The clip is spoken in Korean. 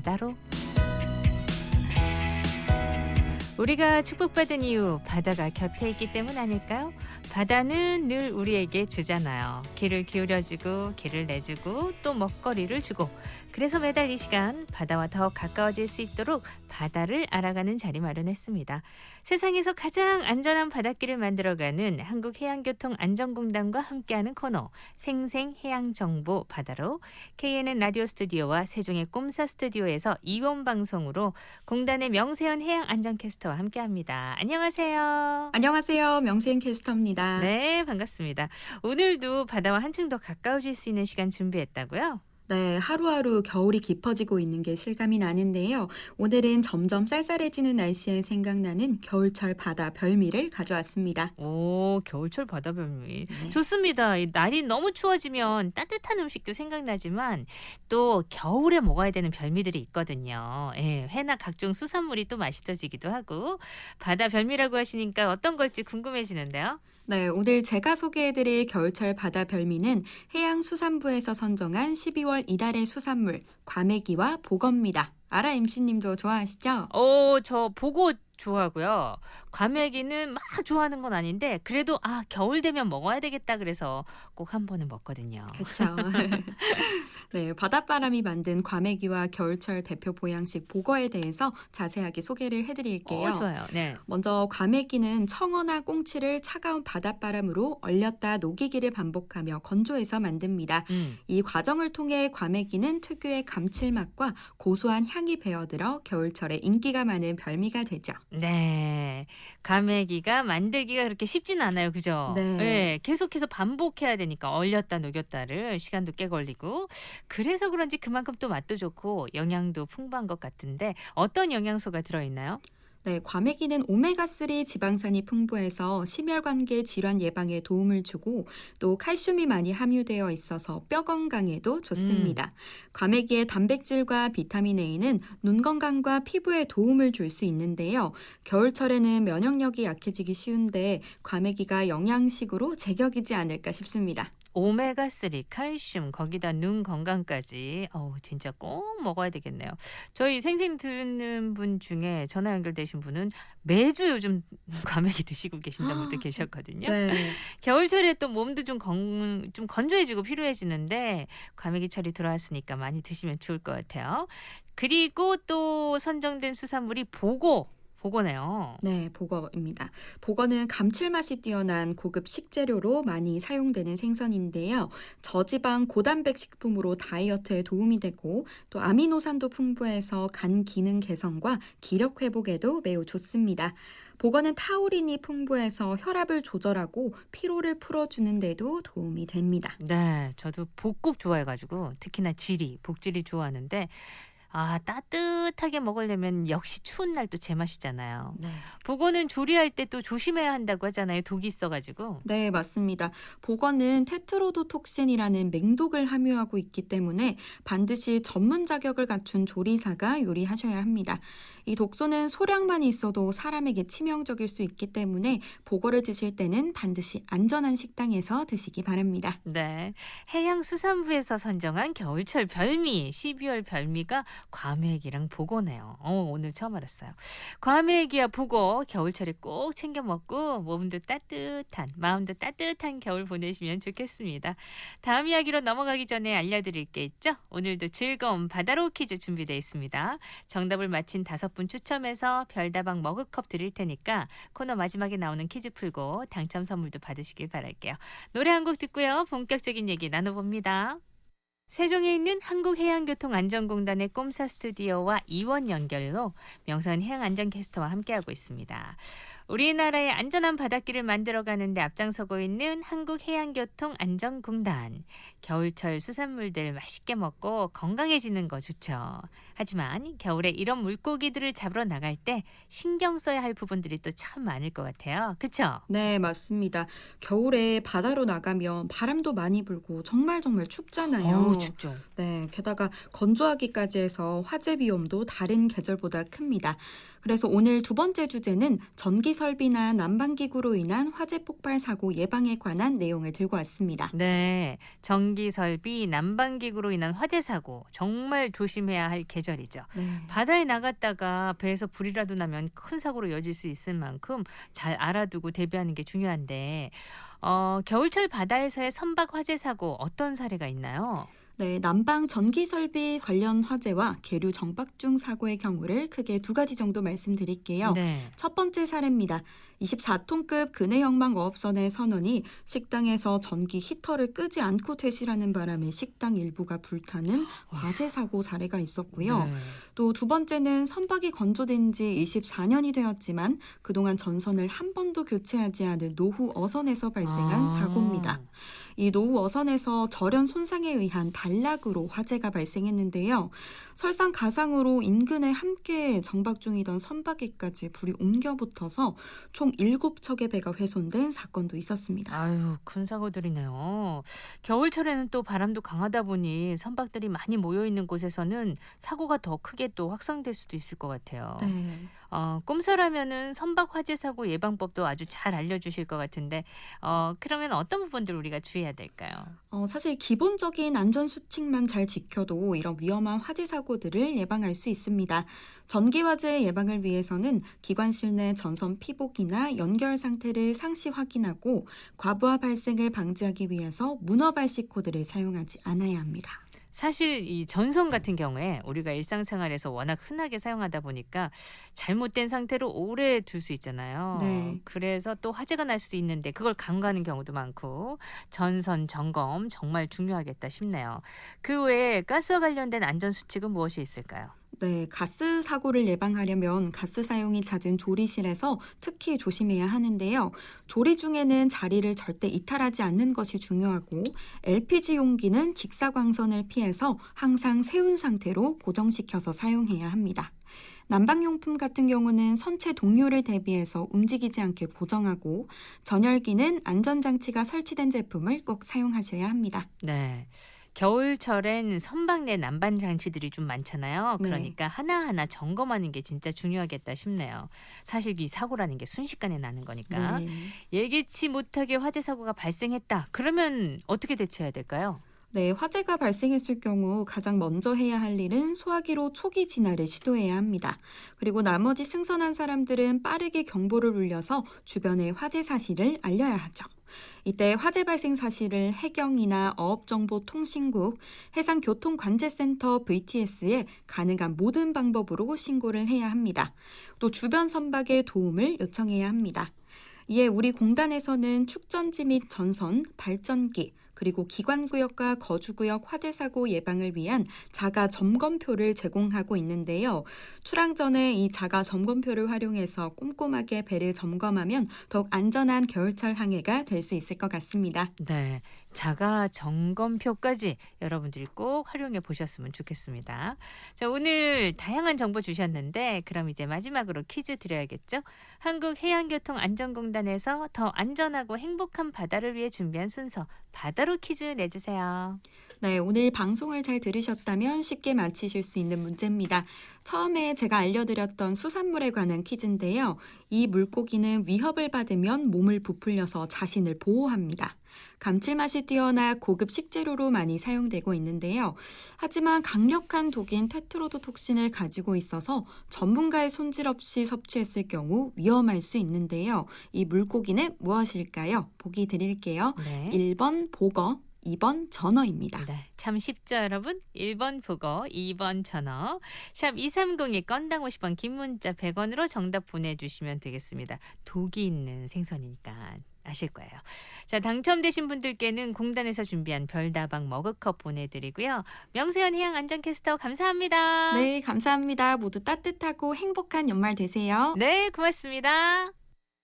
바다로. 우리가 축복받은 이유 바다가 곁에 있기 때문 아닐까요? 바다는 늘 우리에게 주잖아요. 귀를 기울여주고 길을 내주고 또 먹거리를 주고, 그래서 매달 이 시간 바다와 더 가까워질 수 있도록 바다를 알아가는 자리 마련했습니다. 세상에서 가장 안전한 바닷길을 만들어가는 한국해양교통안전공단과 함께하는 코너 생생해양정보 바다로, KNN 라디오 스튜디오와 세종의 꼼사 스튜디오에서 이원 방송으로 공단의 명세현 해양안전캐스터와 함께합니다. 안녕하세요. 안녕하세요. 명세인 캐스터입니다. 네, 반갑습니다. 오늘도 바다와 한층 더 가까워질 수 있는 시간 준비했다고요? 네, 하루하루 겨울이 깊어지고 있는 게 실감이 나는데요. 오늘은 점점 쌀쌀해지는 날씨에 생각나는 겨울철 바다 별미를 가져왔습니다. 오, 겨울철 바다별미. 네. 좋습니다. 이 날이 너무 추워지면 따뜻한 음식도 생각나지만 또 겨울에 먹어야 되는 별미들이 있거든요. 예, 회나 각종 수산물이 또 맛있어지기도 하고. 바다 별미라고 하시니까 어떤 걸지 궁금해지는데요. 네, 오늘 제가 소개해드릴 겨울철 바다 별미는 해양수산부에서 선정한 12월 이달의 수산물 과메기와 보거입니다. 아라 MC님도 좋아하시죠? 저 보고 좋아하고요. 과메기는 막 좋아하는 건 아닌데 그래도 겨울 되면 먹어야 되겠다 그래서 꼭 한 번은 먹거든요. 그렇죠. 네, 바닷바람이 만든 과메기와 겨울철 대표 보양식 보거에 대해서 자세하게 소개를 해드릴게요. 좋아요. 네. 먼저 과메기는 청어나 꽁치를 차가운 바닷바람으로 얼렸다 녹이기를 반복하며 건조해서 만듭니다. 이 과정을 통해 과메기는 특유의 감칠맛과 고소한 향이 배어들어 겨울철에 인기가 많은 별미가 되죠. 네. 과메기가 만들기가 그렇게 쉽진 않아요. 그죠? 네. 네. 계속해서 반복해야 되니까 얼렸다 녹였다를 시간도 꽤 걸리고, 그래서 그런지 그만큼 또 맛도 좋고 영양도 풍부한 것 같은데 어떤 영양소가 들어있나요? 네, 과메기는 오메가3 지방산이 풍부해서 심혈관계 질환 예방에 도움을 주고 또 칼슘이 많이 함유되어 있어서 뼈 건강에도 좋습니다. 과메기의 단백질과 비타민 A는 눈 건강과 피부에 도움을 줄 수 있는데요. 겨울철에는 면역력이 약해지기 쉬운데 과메기가 영양식으로 제격이지 않을까 싶습니다. 오메가3, 칼슘, 거기다 눈 건강까지. 진짜 꼭 먹어야 되겠네요. 저희 생생 듣는 분 중에 전화 연결되신 분은 매주 요즘 과메기 드시고 계신다는 분도 계셨거든요. 네. 겨울철에 또 몸도 좀 건조해지고 피로해지는데 과메기철이 들어왔으니까 많이 드시면 좋을 것 같아요. 그리고 또 선정된 수산물이 보거네요. 네, 보거입니다. 보거는 감칠맛이 뛰어난 고급 식재료로 많이 사용되는 생선인데요. 저지방 고단백 식품으로 다이어트에 도움이 되고 또 아미노산도 풍부해서 간 기능 개선과 기력 회복에도 매우 좋습니다. 보거는 타우린이 풍부해서 혈압을 조절하고 피로를 풀어주는 데도 도움이 됩니다. 네, 저도 복국 좋아해가지고 특히나 복지리 좋아하는데 따뜻하게 먹으려면 역시 추운 날 또 제맛이잖아요. 네. 보거는 조리할 때 또 조심해야 한다고 하잖아요. 독이 있어가지고. 네, 맞습니다. 보거는 테트로도톡신이라는 맹독을 함유하고 있기 때문에 반드시 전문 자격을 갖춘 조리사가 요리하셔야 합니다. 이 독소는 소량만 있어도 사람에게 치명적일 수 있기 때문에 보거를 드실 때는 반드시 안전한 식당에서 드시기 바랍니다. 네, 해양수산부에서 선정한 겨울철 별미, 12월 별미가 과메기랑 보거네요. 오늘 처음 알았어요. 과메기와 보거 겨울철에 꼭 챙겨 먹고 몸도 따뜻한, 마음도 따뜻한 겨울 보내시면 좋겠습니다. 다음 이야기로 넘어가기 전에 알려드릴 게 있죠. 오늘도 즐거운 바다로 퀴즈 준비되어 있습니다. 정답을 맞힌 5분 추첨해서 별다방 머그컵 드릴 테니까 코너 마지막에 나오는 퀴즈 풀고 당첨 선물도 받으시길 바랄게요. 노래 한 곡 듣고요. 본격적인 얘기 나눠봅니다. 세종에 있는 한국해양교통안전공단의 꼼사 스튜디오와 이원 연결로 명선 해양안전캐스터와 함께하고 있습니다. 우리나라의 안전한 바닷길을 만들어가는 데 앞장서고 있는 한국해양교통안전공단. 겨울철 수산물들 맛있게 먹고 건강해지는 거 좋죠. 하지만 겨울에 이런 물고기들을 잡으러 나갈 때 신경 써야 할 부분들이 또 참 많을 것 같아요. 그렇죠? 네, 맞습니다. 겨울에 바다로 나가면 바람도 많이 불고 정말 춥잖아요. 춥죠. 네, 게다가 건조하기까지 해서 화재 위험도 다른 계절보다 큽니다. 그래서 오늘 두 번째 주제는 전기 설비나 난방기구로 인한 화재 폭발 사고 예방에 관한 내용을 들고 왔습니다. 네, 전기 설비, 난방기구로 인한 화재 사고 정말 조심해야 할 계절 계절이죠. 네. 바다에 나갔다가 배에서 불이라도 나면 큰 사고로 이어질 수 있을 만큼 잘 알아두고 대비하는 게 중요한데 겨울철 바다에서의 선박 화재 사고 어떤 사례가 있나요? 네, 난방 전기 설비 관련 화재와 계류 정박중 사고의 경우를 크게 두 가지 정도 말씀드릴게요. 네. 첫 번째 사례입니다. 24톤급 근해역망 어업선의 선원이 식당에서 전기 히터를 끄지 않고 퇴실하는 바람에 식당 일부가 불타는 화재 사고 사례가 있었고요. 네. 또 두 번째는 선박이 건조된 지 24년이 되었지만 그동안 전선을 한 번도 교체하지 않은 노후 어선에서 발생한 사고입니다. 이 노후 어선에서 절연 손상에 의한 단락으로 화재가 발생했는데요. 설상가상으로 인근에 함께 정박 중이던 선박에까지 불이 옮겨 붙어서 총 7척의 배가 훼손된 사건도 있었습니다. 아유, 큰 사고들이네요. 겨울철에는 또 바람도 강하다 보니 선박들이 많이 모여 있는 곳에서는 사고가 더 크게 또 확산될 수도 있을 것 같아요. 네. 꼼사라면은 선박 화재 사고 예방법도 아주 잘 알려주실 것 같은데, 그러면 어떤 부분들 우리가 주의해야 될까요? 사실 기본적인 안전 수칙만 잘 지켜도 이런 위험한 화재 사고들을 예방할 수 있습니다. 전기 화재 예방을 위해서는 기관실 내 전선 피복이나 연결 상태를 상시 확인하고 과부하 발생을 방지하기 위해서 문어 발식 코드를 사용하지 않아야 합니다. 사실 이 전선 같은 경우에 우리가 일상생활에서 워낙 흔하게 사용하다 보니까 잘못된 상태로 오래 둘 수 있잖아요. 네. 그래서 또 화재가 날 수도 있는데 그걸 간과하는 경우도 많고 전선 점검 정말 중요하겠다 싶네요. 그 외에 가스와 관련된 안전 수칙은 무엇이 있을까요? 네, 가스 사고를 예방하려면 가스 사용이 잦은 조리실에서 특히 조심해야 하는데요. 조리 중에는 자리를 절대 이탈하지 않는 것이 중요하고 LPG 용기는 직사광선을 피해서 항상 세운 상태로 고정시켜서 사용해야 합니다. 난방용품 같은 경우는 선체 동료를 대비해서 움직이지 않게 고정하고 전열기는 안전장치가 설치된 제품을 꼭 사용하셔야 합니다. 네. 겨울철엔 선박 내 난방 장치들이 좀 많잖아요. 네. 그러니까 하나하나 점검하는 게 진짜 중요하겠다 싶네요. 사실 이 사고라는 게 순식간에 나는 거니까. 네. 예기치 못하게 화재 사고가 발생했다. 그러면 어떻게 대처해야 될까요? 네, 화재가 발생했을 경우 가장 먼저 해야 할 일은 소화기로 초기 진화를 시도해야 합니다. 그리고 나머지 승선한 사람들은 빠르게 경보를 울려서 주변의 화재 사실을 알려야 하죠. 이때 화재 발생 사실을 해경이나 어업정보통신국, 해상교통관제센터 VTS에 가능한 모든 방법으로 신고를 해야 합니다. 또 주변 선박의 도움을 요청해야 합니다. 이에 우리 공단에서는 축전지 및 전선, 발전기, 그리고 기관구역과 거주구역 화재 사고 예방을 위한 자가 점검표를 제공하고 있는데요. 출항 전에 이 자가 점검표를 활용해서 꼼꼼하게 배를 점검하면 더욱 안전한 겨울철 항해가 될 수 있을 것 같습니다. 네. 자가 점검표까지 여러분들이 꼭 활용해 보셨으면 좋겠습니다. 자, 오늘 다양한 정보 주셨는데 그럼 이제 마지막으로 퀴즈 드려야겠죠? 한국해양교통안전공단에서 더 안전하고 행복한 바다를 위해 준비한 순서 바다로 퀴즈 내주세요. 네, 오늘 방송을 잘 들으셨다면 쉽게 맞히실 수 있는 문제입니다. 처음에 제가 알려드렸던 수산물에 관한 퀴즈인데요. 이 물고기는 위협을 받으면 몸을 부풀려서 자신을 보호합니다. 감칠맛이 뛰어나 고급 식재료로 많이 사용되고 있는데요. 하지만 강력한 독인 테트로도톡신을 가지고 있어서 전문가의 손질 없이 섭취했을 경우 위험할 수 있는데요. 이 물고기는 무엇일까요? 보기 드릴게요. 네. 1번 보거, 2번 전어입니다. 네, 참 쉽죠, 여러분? 1번 보고 2번 전어. 샵 2302 건당 50원 긴 문자 100원으로 정답 보내주시면 되겠습니다. 독이 있는 생선이니까 아실 거예요. 자, 당첨되신 분들께는 공단에서 준비한 별다방 머그컵 보내드리고요. 명세현 해양안전캐스터 감사합니다. 네, 감사합니다. 모두 따뜻하고 행복한 연말 되세요. 네, 고맙습니다.